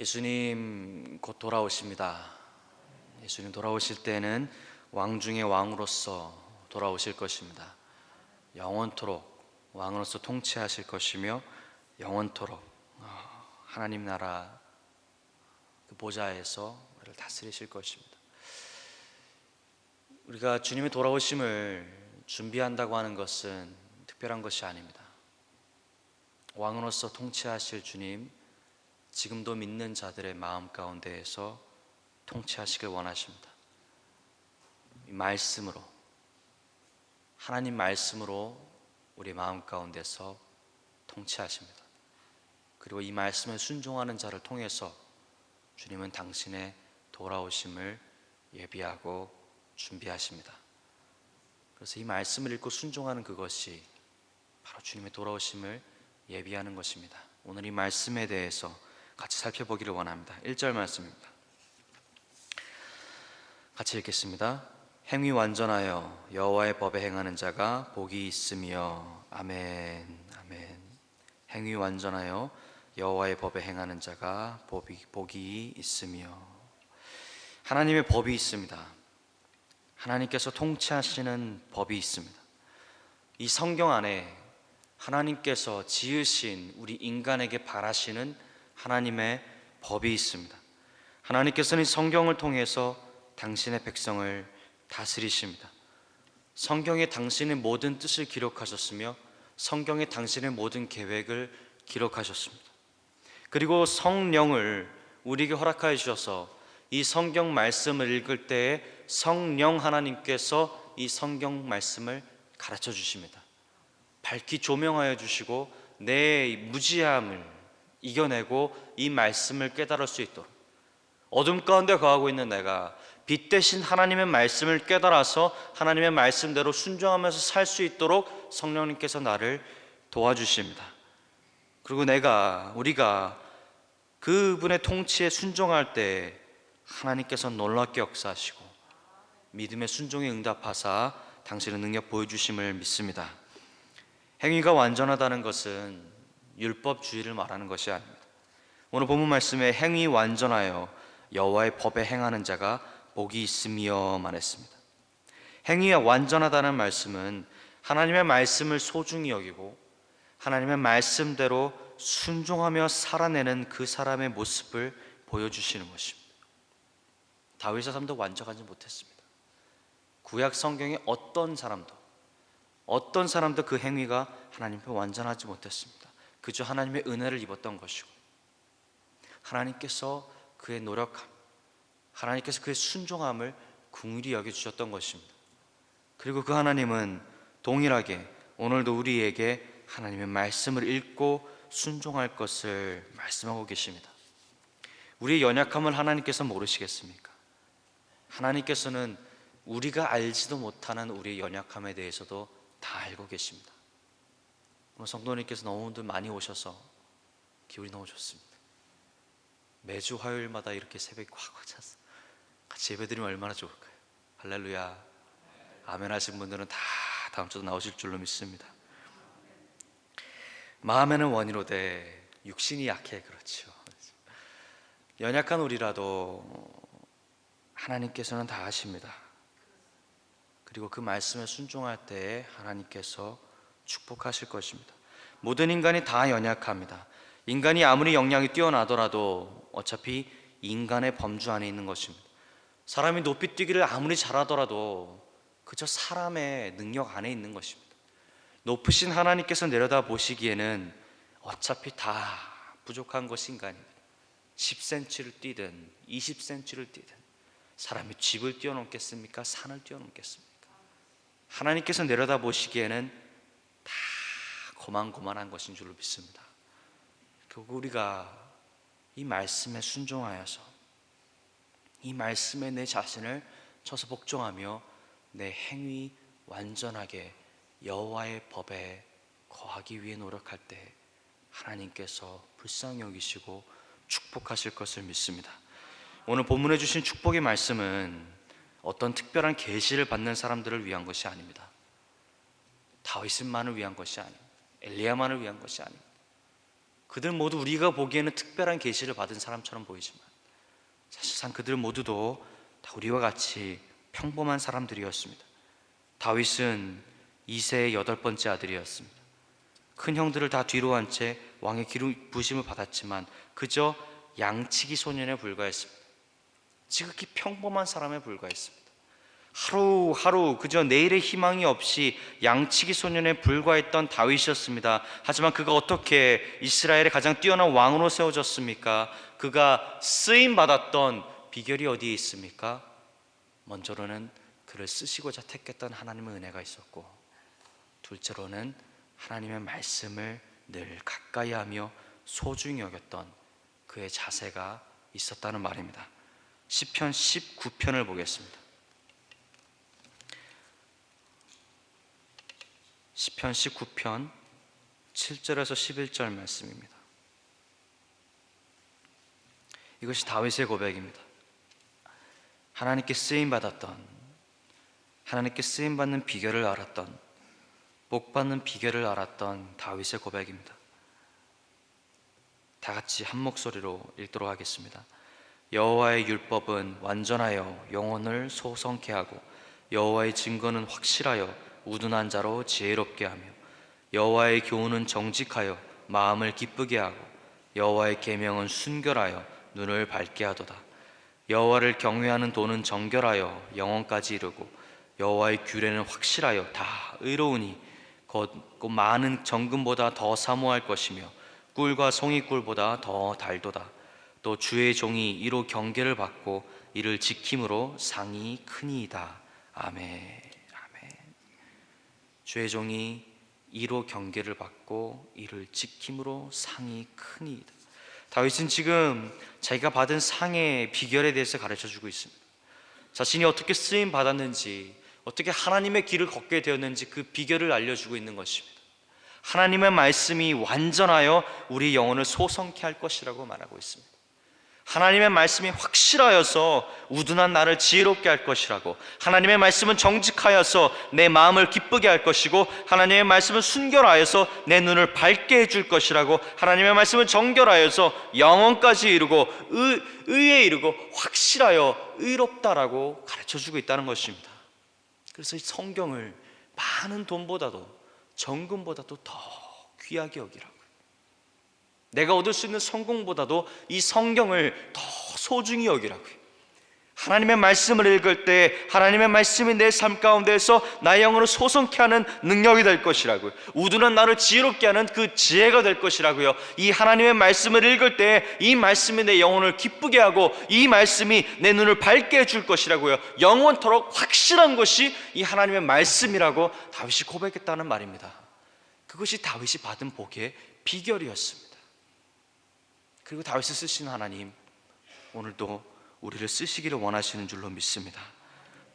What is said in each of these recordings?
예수님 곧 돌아오십니다. 예수님 돌아오실 때는 왕 중의 왕으로서 돌아오실 것입니다. 영원토록 왕으로서 통치하실 것이며 영원토록 하나님 나라 그 보좌에서 우리를 다스리실 것입니다. 우리가 주님의 돌아오심을 준비한다고 하는 것은 특별한 것이 아닙니다. 왕으로서 통치하실 주님, 지금도 믿는 자들의 마음 가운데에서 통치하시길 원하십니다. 이 말씀으로, 하나님 말씀으로 우리 마음 가운데서 통치하십니다. 그리고 이 말씀에 순종하는 자를 통해서 주님은 당신의 돌아오심을 예비하고 준비하십니다. 그래서 이 말씀을 읽고 순종하는 그것이 바로 주님의 돌아오심을 예비하는 것입니다. 오늘 이 말씀에 대해서 같이 살펴보기를 원합니다. 1절 말씀입니다. 같이 읽겠습니다. 행위 완전하여 여호와의 법에 행하는 자가 복이 있으며. 아멘. 아멘. 행위 완전하여 여호와의 법에 행하는 자가 복이 있으며. 하나님의 법이 있습니다. 하나님께서 통치하시는 법이 있습니다. 이 성경 안에 하나님께서 지으신 우리 인간에게 바라시는 하나님의 법이 있습니다. 하나님께서는 성경을 통해서 당신의 백성을 다스리십니다. 성경에 당신의 모든 뜻을 기록하셨으며 성경에 당신의 모든 계획을 기록하셨습니다. 그리고 성령을 우리에게 허락하여 주셔서 이 성경 말씀을 읽을 때에 성령 하나님께서 이 성경 말씀을 가르쳐 주십니다. 밝히 조명하여 주시고 내 무지함을 이겨내고 이 말씀을 깨달을 수 있도록, 어둠 가운데 거하고 있는 내가 빛 대신 하나님의 말씀을 깨달아서 하나님의 말씀대로 순종하면서 살 수 있도록 성령님께서 나를 도와주십니다. 그리고 우리가 그분의 통치에 순종할 때 하나님께서 놀랍게 역사하시고 믿음의 순종에 응답하사 당신의 능력 보여주심을 믿습니다. 행위가 완전하다는 것은 율법주의를 말하는 것이 아닙니다. 오늘 본문 말씀에 행위 완전하여 여호와의 법에 행하는 자가 복이 있으며만 했습니다. 행위가 완전하다는 말씀은 하나님의 말씀을 소중히 여기고 하나님의 말씀대로 순종하며 살아내는 그 사람의 모습을 보여주시는 것입니다. 다윗의 삶도 완전하지 못했습니다. 구약 성경의 어떤 사람도 그 행위가 하나님 앞에 완전하지 못했습니다. 그저 하나님의 은혜를 입었던 것이고 하나님께서 그의 노력함, 하나님께서 그의 순종함을 긍휼히 여겨주셨던 것입니다. 그리고 그 하나님은 동일하게 오늘도 우리에게 하나님의 말씀을 읽고 순종할 것을 말씀하고 계십니다. 우리의 연약함을 하나님께서 모르시겠습니까? 하나님께서는 우리가 알지도 못하는 우리의 연약함에 대해서도 다 알고 계십니다. 오늘 성도님께서 너무들 많이 오셔서 기분이 너무 좋습니다. 매주 화요일마다 이렇게 새벽에 꽉 차서 같이 예배드리면 얼마나 좋을까요? 할렐루야. 아멘 하신 분들은 다 다음 주도 나오실 줄로 믿습니다. 마음에는 원이로되 육신이 약해. 그렇죠. 연약한 우리라도 하나님께서는 다 아십니다. 그리고 그 말씀에 순종할 때에 하나님께서 축복하실 것입니다. 모든 인간이 다 연약합니다. 인간이 아무리 역량이 뛰어나더라도 어차피 인간의 범주 안에 있는 것입니다. 사람이 높이 뛰기를 아무리 잘하더라도 그저 사람의 능력 안에 있는 것입니다. 높으신 하나님께서 내려다 보시기에는 어차피 다 부족한 것이 인간입니다. 10cm를 뛰든 20cm를 뛰든 사람이 집을 뛰어넘겠습니까? 산을 뛰어넘겠습니까? 하나님께서 내려다 보시기에는 다 고만고만한 것인 줄로 믿습니다. 결국 우리가 이 말씀에 순종하여서 이 말씀에 내 자신을 쳐서 복종하며 내 행위 완전하게 여호와의 법에 거하기 위해 노력할 때 하나님께서 불쌍히 여기시고 축복하실 것을 믿습니다. 오늘 본문에 주신 축복의 말씀은 어떤 특별한 계시를 받는 사람들을 위한 것이 아닙니다. 다윗만을 위한 것이 아닙니다. 엘리야만을 위한 것이 아닙니다. 그들 모두 우리가 보기에는 특별한 계시를 받은 사람처럼 보이지만 사실상 그들 모두도 다 우리와 같이 평범한 사람들이었습니다. 다윗은 이새의 8번째 아들이었습니다. 큰 형들을 다 뒤로 한 채 왕의 기름 부심을 받았지만 그저 양치기 소년에 불과했습니다. 지극히 평범한 사람에 불과했습니다. 하루하루 그저 내일의 희망이 없이 양치기 소년에 불과했던 다윗이었습니다. 하지만 그가 어떻게 이스라엘의 가장 뛰어난 왕으로 세워졌습니까? 그가 쓰임받았던 비결이 어디에 있습니까? 먼저로는 그를 쓰시고자 택했던 하나님의 은혜가 있었고, 둘째로는 하나님의 말씀을 늘 가까이 하며 소중히 여겼던 그의 자세가 있었다는 말입니다. 시편 19편을 보겠습니다. 시편 19편 7절에서 11절 말씀입니다. 이것이 다윗의 고백입니다. 하나님께 쓰임받았던, 하나님께 쓰임받는 비결을 알았던, 복받는 비결을 알았던 다윗의 고백입니다. 다 같이 한 목소리로 읽도록 하겠습니다. 여호와의 율법은 완전하여 영혼을 소성케 하고 여호와의 증거는 확실하여 우둔한 자로 지혜롭게 하며 여호와의 교훈은 정직하여 마음을 기쁘게 하고 여호와의 계명은 순결하여 눈을 밝게 하도다. 여호와를 경외하는 도는 정결하여 영혼까지 이르고 여호와의 규례는 확실하여 다 의로우니 곧 많은 정금보다 더 사모할 것이며 꿀과 송이꿀보다 더 달도다. 또 주의 종이 이로 경계를 받고 이를 지킴으로 상이 크니이다. 아멘. 아멘. 주의 종이 이로 경계를 받고 이를 지킴으로 상이 크니이다. 다윗은 지금 자기가 받은 상의 비결에 대해서 가르쳐주고 있습니다. 자신이 어떻게 쓰임 받았는지, 어떻게 하나님의 길을 걷게 되었는지 그 비결을 알려주고 있는 것입니다. 하나님의 말씀이 완전하여 우리 영혼을 소성케 할 것이라고 말하고 있습니다. 하나님의 말씀이 확실하여서 우둔한 나를 지혜롭게 할 것이라고, 하나님의 말씀은 정직하여서 내 마음을 기쁘게 할 것이고, 하나님의 말씀은 순결하여서 내 눈을 밝게 해줄 것이라고, 하나님의 말씀은 정결하여서 영혼까지 이루고 의에 이르고 확실하여 의롭다라고 가르쳐주고 있다는 것입니다. 그래서 이 성경을 많은 돈보다도 정금보다도 더 귀하게 여기라고, 내가 얻을 수 있는 성공보다도 이 성경을 더 소중히 여기라고요. 하나님의 말씀을 읽을 때 하나님의 말씀이 내 삶 가운데에서 나의 영혼을 소성케 하는 능력이 될 것이라고요. 우둔한 나를 지혜롭게 하는 그 지혜가 될 것이라고요. 이 하나님의 말씀을 읽을 때 이 말씀이 내 영혼을 기쁘게 하고 이 말씀이 내 눈을 밝게 해줄 것이라고요. 영원토록 확실한 것이 이 하나님의 말씀이라고 다윗이 고백했다는 말입니다. 그것이 다윗이 받은 복의 비결이었습니다. 그리고 다윗을 쓰시는 하나님, 오늘도 우리를 쓰시기를 원하시는 줄로 믿습니다.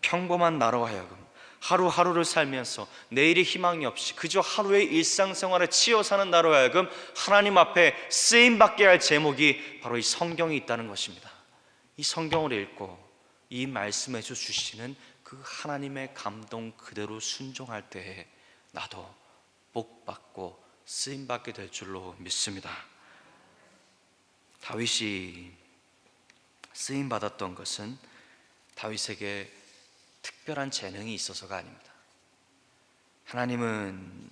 평범한 나로 하여금 하루하루를 살면서 내일의 희망이 없이 그저 하루의 일상생활에 치여 사는 나로 하여금 하나님 앞에 쓰임받게 할 제목이 바로 이 성경에 있다는 것입니다. 이 성경을 읽고 이 말씀에서 주시는 그 하나님의 감동 그대로 순종할 때에 나도 복받고 쓰임받게 될 줄로 믿습니다. 다윗이 쓰임받았던 것은 다윗에게 특별한 재능이 있어서가 아닙니다. 하나님은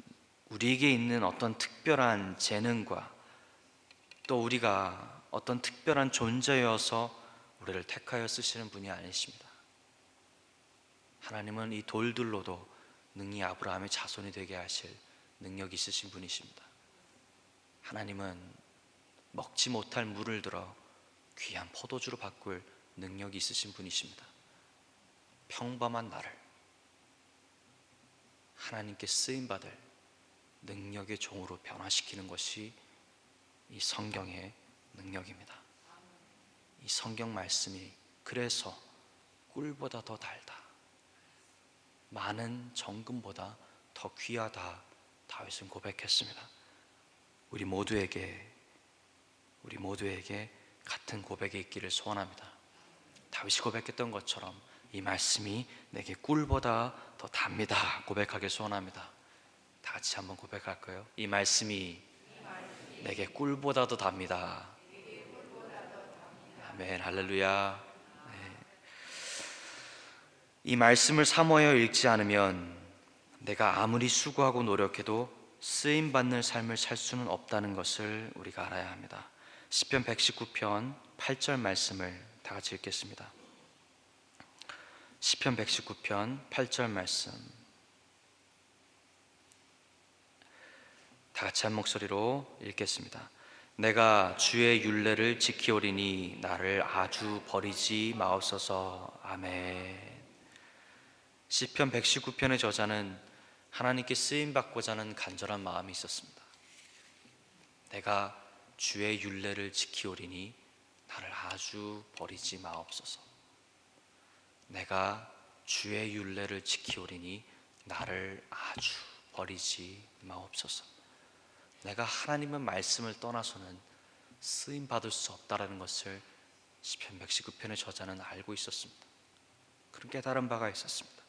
우리에게 있는 어떤 특별한 재능과 또 우리가 어떤 특별한 존재여서 우리를 택하여 쓰시는 분이 아니십니다. 하나님은 이 돌들로도 능히 아브라함의 자손이 되게 하실 능력이 있으신 분이십니다. 하나님은 먹지 못할 물을 들어 귀한 포도주로 바꿀 능력이 있으신 분이십니다. 평범한 나를 하나님께 쓰임받을 능력의 종으로 변화시키는 것이 이 성경의 능력입니다. 이 성경 말씀이 그래서 꿀보다 더 달다, 많은 정금보다 더 귀하다, 다윗은 고백했습니다. 우리 모두에게 같은 고백이 있기를 소원합니다. 다윗이 고백했던 것처럼 이 말씀이 내게 꿀보다 더 답니다 고백하길 소원합니다. 다 같이 한번 고백할까요? 이 말씀이 내게 꿀보다도 답니다. 아멘. 할렐루야. 네. 이 말씀을 사모하여 읽지 않으면 내가 아무리 수고하고 노력해도 쓰임받는 삶을 살 수는 없다는 것을 우리가 알아야 합니다. 시편 119편 8절 말씀을 다 같이 읽겠습니다. 시편 119편 8절 말씀, 다 같이 한 목소리로 읽겠습니다. 내가 주의 율례를 지키오리니 나를 아주 버리지 마옵소서. 아멘. 시편 119편의 저자는 하나님께 쓰임받고자 하는 간절한 마음이 있었습니다. 내가 주의 율례를 지키오리니 나를 아주 버리지 마옵소서. 내가 주의 율례를 지키오리니 나를 아주 버리지 마옵소서. 내가 하나님의 말씀을 떠나서는 쓰임 받을 수 없다라는 것을 시편 119편의 저자는 알고 있었습니다. 그런 깨달은 바가 있었습니다.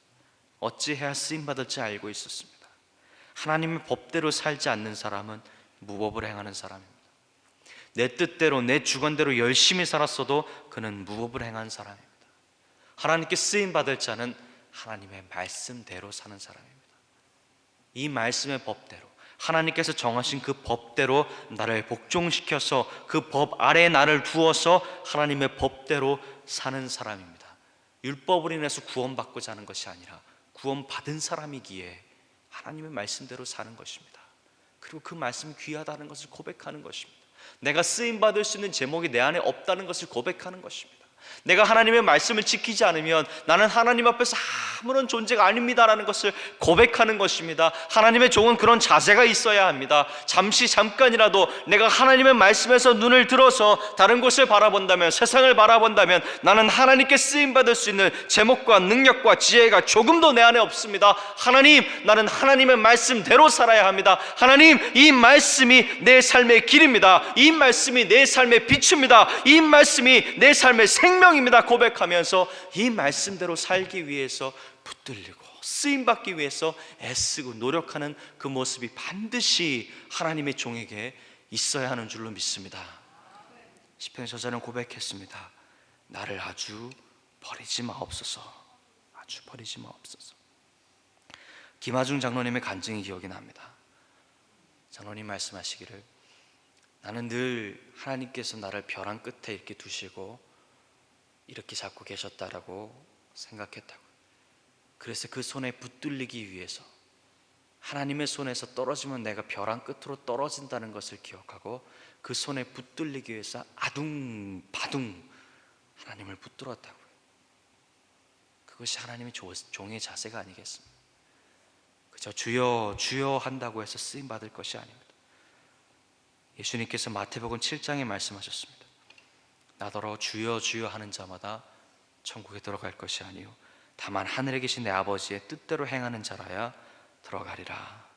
어찌해야 쓰임 받을지 알고 있었습니다. 하나님의 법대로 살지 않는 사람은 무법을 행하는 사람입니다. 내 뜻대로 내 주관대로 열심히 살았어도 그는 무법을 행한 사람입니다. 하나님께 쓰임 받을 자는 하나님의 말씀대로 사는 사람입니다. 이 말씀의 법대로, 하나님께서 정하신 그 법대로 나를 복종시켜서 그 법 아래에 나를 두어서 하나님의 법대로 사는 사람입니다. 율법을 인해서 구원받고자 하는 것이 아니라 구원받은 사람이기에 하나님의 말씀대로 사는 것입니다. 그리고 그 말씀이 귀하다는 것을 고백하는 것입니다. 내가 쓰임받을 수 있는 제목이 내 안에 없다는 것을 고백하는 것입니다. 내가 하나님의 말씀을 지키지 않으면 나는 하나님 앞에서 아무런 존재가 아닙니다라는 것을 고백하는 것입니다. 하나님의 종은 그런 자세가 있어야 합니다. 잠깐이라도 내가 하나님의 말씀에서 눈을 들어서 다른 곳을 바라본다면, 세상을 바라본다면 나는 하나님께 쓰임받을 수 있는 제목과 능력과 지혜가 조금도 내 안에 없습니다. 하나님, 나는 하나님의 말씀대로 살아야 합니다. 하나님, 이 말씀이 내 삶의 길입니다. 이 말씀이 내 삶의 빛입니다. 이 말씀이 내 삶의 생명입니다. 고백하면서 이 말씀대로 살기 위해서 붙들리고 쓰임받기 위해서 애쓰고 노력하는 그 모습이 반드시 하나님의 종에게 있어야 하는 줄로 믿습니다. 시편 저자는 고백했습니다. 나를 아주 버리지 마옵소서. 아주 버리지 마옵소서. 김하중 장로님의 간증이 기억이 납니다. 장로님 말씀하시기를, 나는 늘 하나님께서 나를 벼랑 끝에 이렇게 두시고 이렇게 잡고 계셨다라고 생각했다고. 그래서 그 손에 붙들리기 위해서, 하나님의 손에서 떨어지면 내가 벼랑 끝으로 떨어진다는 것을 기억하고 그 손에 붙들리기 위해서 아둥바둥 하나님을 붙들었다고요. 그것이 하나님의 종의 자세가 아니겠습니까? 그저 주여 주여 한다고 해서 쓰임받을 것이 아닙니다. 예수님께서 마태복음 7장에 말씀하셨습니다. 나더러 주여 주여 하는 자마다 천국에 들어갈 것이 아니요 다만 하늘에 계신 내 아버지의 뜻대로 행하는 자라야 들어가리라.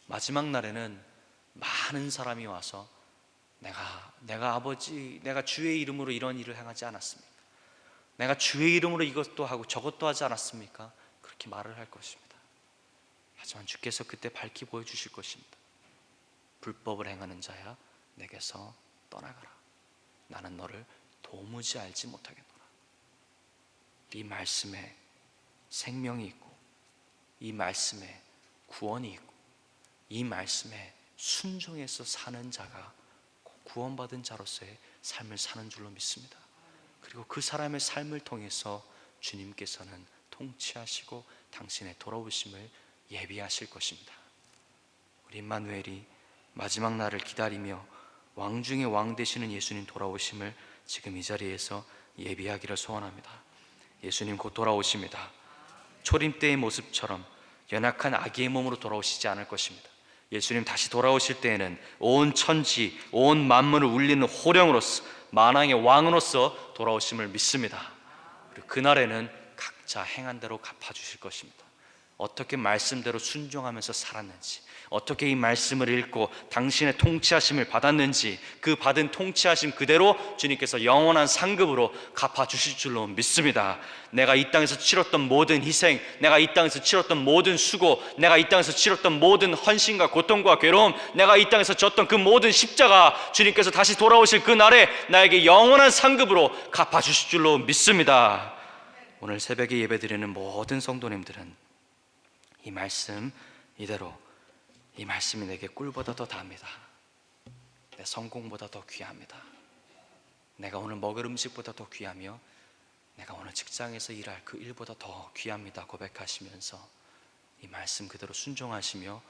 마지막 날에는 많은 사람이 와서 내가 아버지, 내가 주의 이름으로 이런 일을 행하지 않았습니까? 내가 주의 이름으로 이것도 하고 저것도 하지 않았습니까? 그렇게 말을 할 것입니다. 하지만 주께서 그때 밝히 보여주실 것입니다. 불법을 행하는 자야, 내게서 떠나가라. 나는 너를 도무지 알지 못하겠노라. 이 말씀에 생명이 있고, 이 말씀에 구원이 있고, 이 말씀에 순종해서 사는 자가 구원받은 자로서의 삶을 사는 줄로 믿습니다. 그리고 그 사람의 삶을 통해서 주님께서는 통치하시고 당신의 돌아오심을 예비하실 것입니다. 우리 임마누엘이 마지막 날을 기다리며 왕 중에 왕 되시는 예수님 돌아오심을 지금 이 자리에서 예비하기를 소원합니다. 예수님 곧 돌아오십니다. 초림 때의 모습처럼 연약한 아기의 몸으로 돌아오시지 않을 것입니다. 예수님 다시 돌아오실 때에는 온 천지, 온 만물을 울리는 호령으로서, 만왕의 왕으로서 돌아오심을 믿습니다. 그리고 그날에는 각자 행한 대로 갚아주실 것입니다. 어떻게 말씀대로 순종하면서 살았는지, 어떻게 이 말씀을 읽고 당신의 통치하심을 받았는지 그 받은 통치하심 그대로 주님께서 영원한 상급으로 갚아주실 줄로 믿습니다. 내가 이 땅에서 치렀던 모든 희생, 내가 이 땅에서 치렀던 모든 수고, 내가 이 땅에서 치렀던 모든 헌신과 고통과 괴로움, 내가 이 땅에서 졌던 그 모든 십자가 주님께서 다시 돌아오실 그 날에 나에게 영원한 상급으로 갚아주실 줄로 믿습니다. 오늘 새벽에 예배드리는 모든 성도님들은 이 말씀 이대로, 이 말씀이 내게 꿀보다 더 답니다. 내 성공보다 더 귀합니다. 내가 오늘 먹을 음식보다 더 귀하며 내가 오늘 직장에서 일할 그 일보다 더 귀합니다 고백하시면서 이 말씀 그대로 순종하시며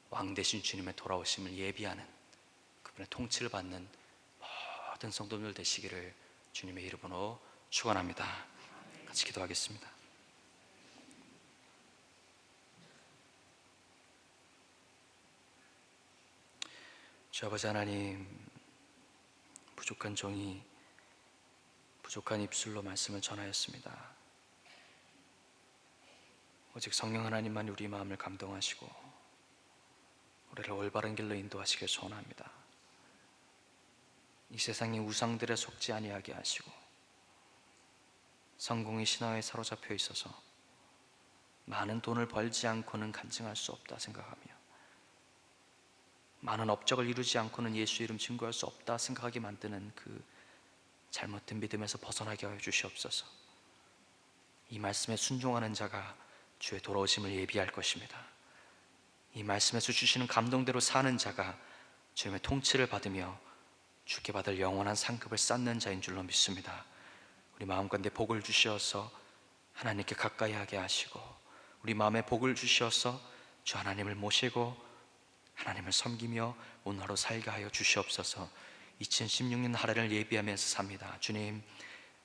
왕 되신 주님의 돌아오심을 예비하는, 그분의 통치를 받는 모든 성도들 되시기를 주님의 이름으로 축원합니다. 같이 기도하겠습니다. 주 아버지 하나님, 부족한 종이 부족한 입술로 말씀을 전하였습니다. 오직 성령 하나님만이 우리 마음을 감동하시고 우리를 올바른 길로 인도하시길 소원합니다. 이 세상의 우상들에 속지 아니하게 하시고 성공의 신화에 사로잡혀 있어서 많은 돈을 벌지 않고는 간증할 수 없다 생각하며 많은 업적을 이루지 않고는 예수 이름 증거할 수 없다 생각하게 만드는 그 잘못된 믿음에서 벗어나게 하여 주시옵소서. 이 말씀에 순종하는 자가 주의 돌아오심을 예비할 것입니다. 이 말씀에서 주시는 감동대로 사는 자가 주님의 통치를 받으며 주께 받을 영원한 상급을 쌓는 자인 줄로 믿습니다. 우리 마음 가운데 복을 주시어서 하나님께 가까이 하게 하시고 우리 마음에 복을 주시어서 주 하나님을 모시고 하나님을 섬기며 오늘 하루 살게 하여 주시옵소서. 2016년 한 해를 예비하면서 삽니다. 주님,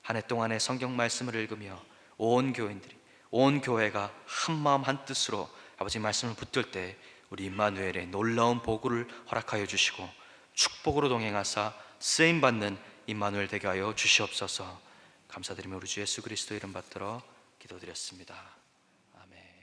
한 해 동안에 성경 말씀을 읽으며 온 교인들이, 온 교회가 한 마음 한 뜻으로 아버지 말씀을 붙들 때 우리 임마누엘의 놀라운 복을 허락하여 주시고 축복으로 동행하사 쓰임받는 임마누엘 되게 하여 주시옵소서. 감사드리며 우리 주 예수 그리스도 이름 받들어 기도드렸습니다. 아멘.